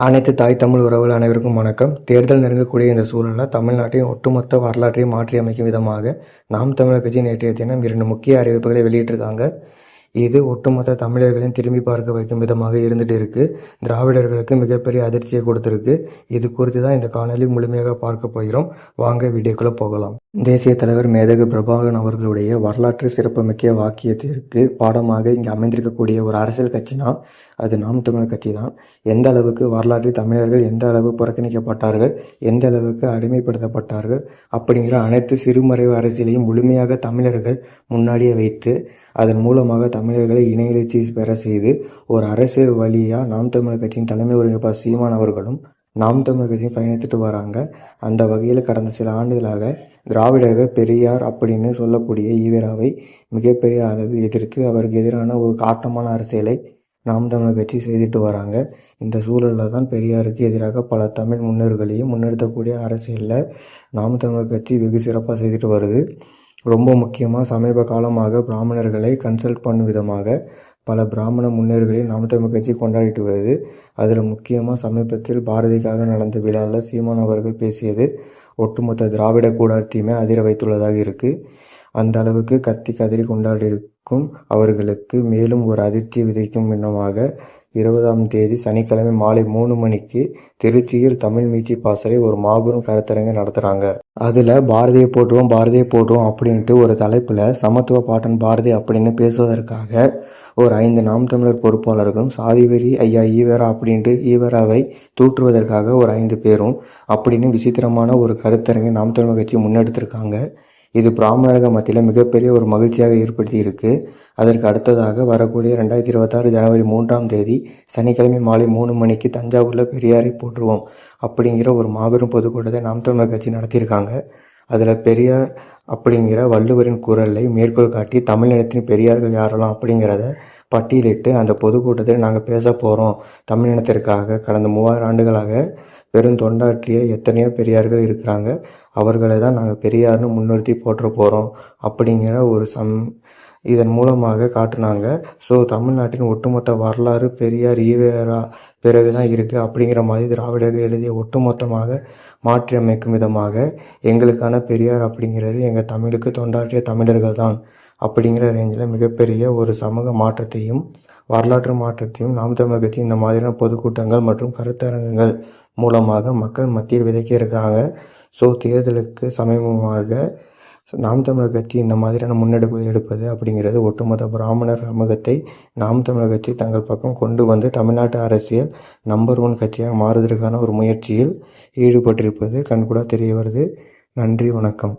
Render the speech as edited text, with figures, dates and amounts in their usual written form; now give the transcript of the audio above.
அனைத்து தாய் தமிழ் உறவுகள் அனைவருக்கும் வணக்கம். தேர்தல் நெருங்கக்கூடிய இந்த சூழலில் தமிழ்நாட்டின் ஒட்டுமொத்த வரலாற்றை மாற்றியமைக்கும் விதமாக நாம் தமிழர் கட்சி நேற்றைய தினம் 2 முக்கிய அறிவிப்புகளை வெளியிட்டிருக்காங்க. இது ஒட்டுமொத்த தமிழர்களையும் திரும்பி பார்க்க வைக்கும் விதமாக இருந்துட்டு இருக்கு. திராவிடர்களுக்கு மிகப்பெரிய அதிர்ச்சியை கொடுத்துருக்கு. இது குறித்து தான் இந்த காணொலி முழுமையாக பார்க்க போகிறோம். வாங்க வீடியோக்குள்ள போகலாம். தேசிய தலைவர் மேதகு பிரபாகரன் அவர்களுடைய வரலாற்று சிறப்புமிக்க வாக்கியத்திற்கு பாடமாக இங்கே அமைந்திருக்கக்கூடிய ஒரு அரசியல் கட்சினா அது நாம் தமிழர் கட்சி தான். எந்த அளவுக்கு வரலாற்று தமிழர்கள் எந்த அளவு புறக்கணிக்கப்பட்டார்கள், எந்த அளவுக்கு அடிமைப்படுத்தப்பட்டார்கள் அப்படிங்கிற அனைத்து சிறுமறைவு அரசியலையும் முழுமையாக தமிழர்கள் முன்னாடியே வைத்து அதன் மூலமாக தமிழர்களை இணையெழுச்சி பெற செய்து ஒரு அரசியல் வழியாக நாம் தமிழர் கட்சியின் தலைமை ஒருங்கிணைப்பாளர் சீமான் அவர்களும் நாம் தமிழர் கட்சியும் பயணித்துட்டு வராங்க. அந்த வகையில் கடந்த சில ஆண்டுகளாக திராவிடர்கள் பெரியார் அப்படின்னு சொல்லக்கூடிய ஈவேராவை மிகப்பெரிய அளவில் எதிர்த்து அவருக்கு எதிரான ஒரு காட்டமான அரசியலை நாம் தமிழர் கட்சி செய்துட்டு வராங்க. இந்த சூழலில் தான் பெரியாருக்கு எதிராக பல தமிழ் முன்னோர்களையும் முன்னிறுத்தக்கூடிய அரசியலில் நாம் தமிழர் கட்சி வெகு சிறப்பாக செய்துட்டு வருது. ரொம்ப முக்கியமாக சமீப காலமாக பிராமணர்களை கன்சல்ட் பண்ணும் விதமாக பல பிராமண முன்னோர்களையும் நாம் தமிழர் கட்சி கொண்டாடிட்டு வருது. அதில் முக்கியமாக சமீபத்தில் பாரதிக்காக நடந்த விழாவில் சீமான் அவர்கள் பேசியது ஒட்டுமொத்த திராவிட கூடாரத்தையுமே அதிர வைத்துள்ளதாக இருக்குது. அந்த அளவுக்கு கத்தி கதறி கொண்டாடியிருக்கும் அவர்களுக்கு மேலும் ஒரு அதிர்ச்சி விதைக்கும் விதமாக 20ஆம் தேதி சனிக்கிழமை மாலை 3 மணிக்கு திருச்சியில் தமிழ் மீட்சி பாசறை ஒரு மாபெரும் கருத்தரங்கை நடத்துகிறாங்க. அதில் பாரதியை போற்றுவோம் அப்படின்ட்டு ஒரு தலைப்பில் சமத்துவ பாட்டன் பாரதி அப்படின்னு பேசுவதற்காக ஒரு 5 நாம் தமிழர் பொறுப்பாளர்களும் சாதிவெறி ஐயா ஈவேரா அப்படின்ட்டு ஈவேராவை தூற்றுவதற்காக ஒரு 5 பேரும் அப்படின்னு விசித்திரமான ஒரு கருத்தரங்கை நாம் தமிழர் கட்சி முன்னெடுத்திருக்காங்க. இது பிராமணர்கள் மத்தியில் மிகப்பெரிய ஒரு மகிழ்ச்சியாக ஏற்படுத்தி இருக்கு. அதற்கு அடுத்ததாக வரக்கூடிய 2026 ஜனவரி 3ஆம் தேதி சனிக்கிழமை மாலை 3 மணிக்கு தஞ்சாவூரில் பெரியாரை போற்றுவோம் அப்படிங்கிற ஒரு மாபெரும் பொதுக்கூட்டத்தை நாம் தமிழர் கட்சி நடத்தியிருக்காங்க. அதில் பெரியார் அப்படிங்கிற வள்ளுவரின் குரலை மேற்கோள் காட்டி தமிழினத்தின் பெரியார்கள் யாரெல்லாம் அப்படிங்கிறத பட்டியலிட்டு அந்த பொதுக்கூட்டத்தில் நாங்கள் பேச போகிறோம். தமிழினத்திற்காக கடந்த 3000 ஆண்டுகளாக பெருந்தொண்டாற்றிய எத்தனையோ பெரியார்கள் இருக்கிறாங்க. அவர்களை தான் நாங்கள் பெரியார்னு முன்னிறுத்தி போற்ற போகிறோம் அப்படிங்கிற ஒரு இதன் மூலமாக காட்டினாங்க. ஸோ தமிழ்நாட்டின் ஒட்டுமொத்த வரலாறு பெரியார் ஈவேரா பிறகு தான் இருக்குது அப்படிங்கிற மாதிரி திராவிடர்கள் எழுதிய ஒட்டுமொத்தமாக மாற்றி அமைக்கும் விதமாக எங்களுக்கான பெரியார் அப்படிங்கிறது எங்கள் தமிழுக்கு தொண்டாற்றிய தமிழர்கள் தான் அப்படிங்கிற ரேஞ்சில் மிகப்பெரிய ஒரு சமூக மாற்றத்தையும் வரலாற்று மாற்றத்தையும் நாம் தமிழர் கட்சி இந்த மாதிரியான பொதுக்கூட்டங்கள் மற்றும் கருத்தரங்குகள் மூலமாக மக்கள் மத்தியில் விதைக்க இருக்காங்க. ஸோ தேர்தலுக்கு சமீபமாக நாம் தமிழர் கட்சி இந்த மாதிரியான முன்னெடுப்பு எடுப்பது அப்படிங்கிறது ஒட்டுமொத்த பிராமணர் சமூகத்தை நாம் தமிழர் கட்சி தங்கள் பக்கம் கொண்டு வந்து தமிழ்நாட்டு அரசியல் நம்பர் 1 கட்சியாக மாறுவதற்கான ஒரு முயற்சியில் ஈடுபட்டிருப்பது கண்கூடாக தெரிய வருது. நன்றி, வணக்கம்.